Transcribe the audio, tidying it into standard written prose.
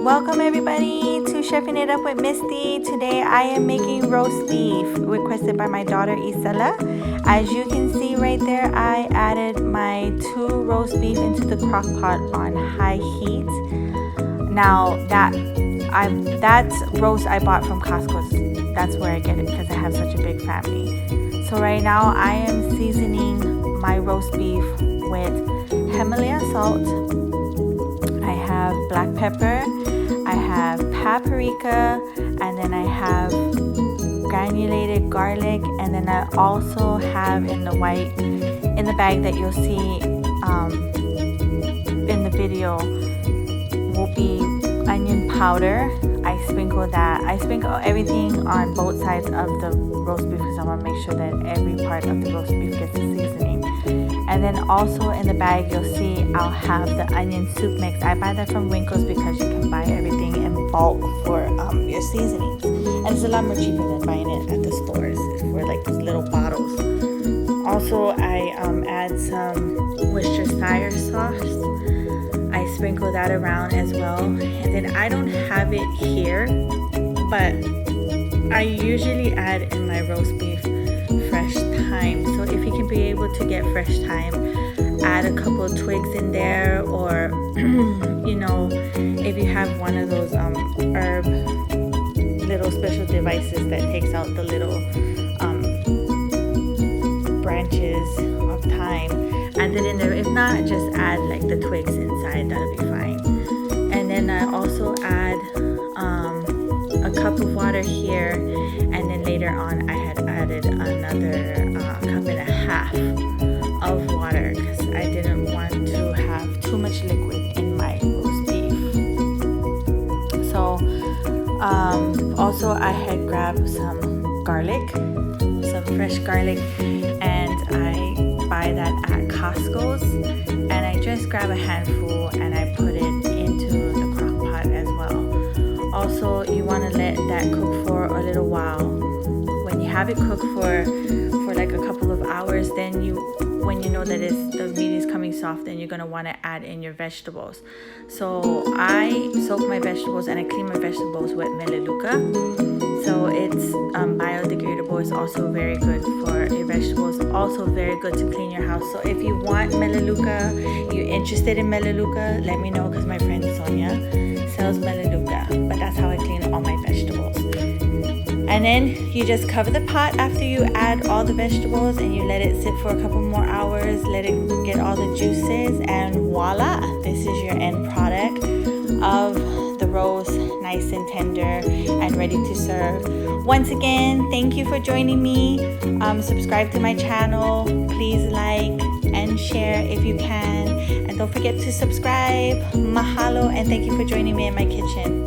Welcome everybody to Chefing It Up with Misty. Today I am making roast beef requested by my daughter Isela. As you can see right there, I added my 2 roast beef into the crock pot on high heat. Now that roast I bought from Costco. That's where I get it because I have such a big family. So right now I am seasoning my roast beef with Himalaya salt. I have black pepper, I have paprika, and then I have granulated garlic, and then I also have in the bag that you'll see in the video will be onion powder. I sprinkle that. I sprinkle everything on both sides of the roast beef because I want to make sure that every part of the roast beef gets the seasoning. And then also in the bag you'll see I'll have the onion soup mix. I buy that from Winkles because you can buy everything in bulk for your seasonings, and it's a lot more cheaper than buying it at the stores for like these little bottles. Also I add some Worcestershire sauce. I sprinkle that around as well, and then I don't have it here, but I usually add in my roast beef fresh thyme. So if you can be able to get fresh thyme, add a couple of twigs in there, or you know, if you have one of those herb little special devices that takes out the little branches of thyme, add it in there. If not, just add like the twigs inside, that'll be fine. And then I also add a cup of water here, and then later on I had added another cup and a half of water because I didn't want to have too much liquid in my roast beef. So also I had grabbed some garlic, some fresh garlic, and I buy that at Costco's, and I just grab a handful and I put it into the crock pot as well. Also, you want to let that cook for a little while. When you have it cooked for like a couple of hours, then when you know that the meat is coming soft, then you're going to want to add in your vegetables. So I soak my vegetables and I clean my vegetables with Melaleuca. So it's biodegradable. It's also very good for your vegetables. Also very good to clean your house. So if you want Melaleuca, you're interested in Melaleuca, let me know because my friend Sonia sells Melaleuca. But that's how I clean all my vegetables. And then you just cover the pot after you add all the vegetables, and you let it sit for a couple more hours, let it get all the juices, and voila, this is your end product of the roast, nice and tender and ready to serve. Once again, thank you for joining me. Subscribe to my channel, please like and share if you can, and don't forget to subscribe. Mahalo, and thank you for joining me in my kitchen.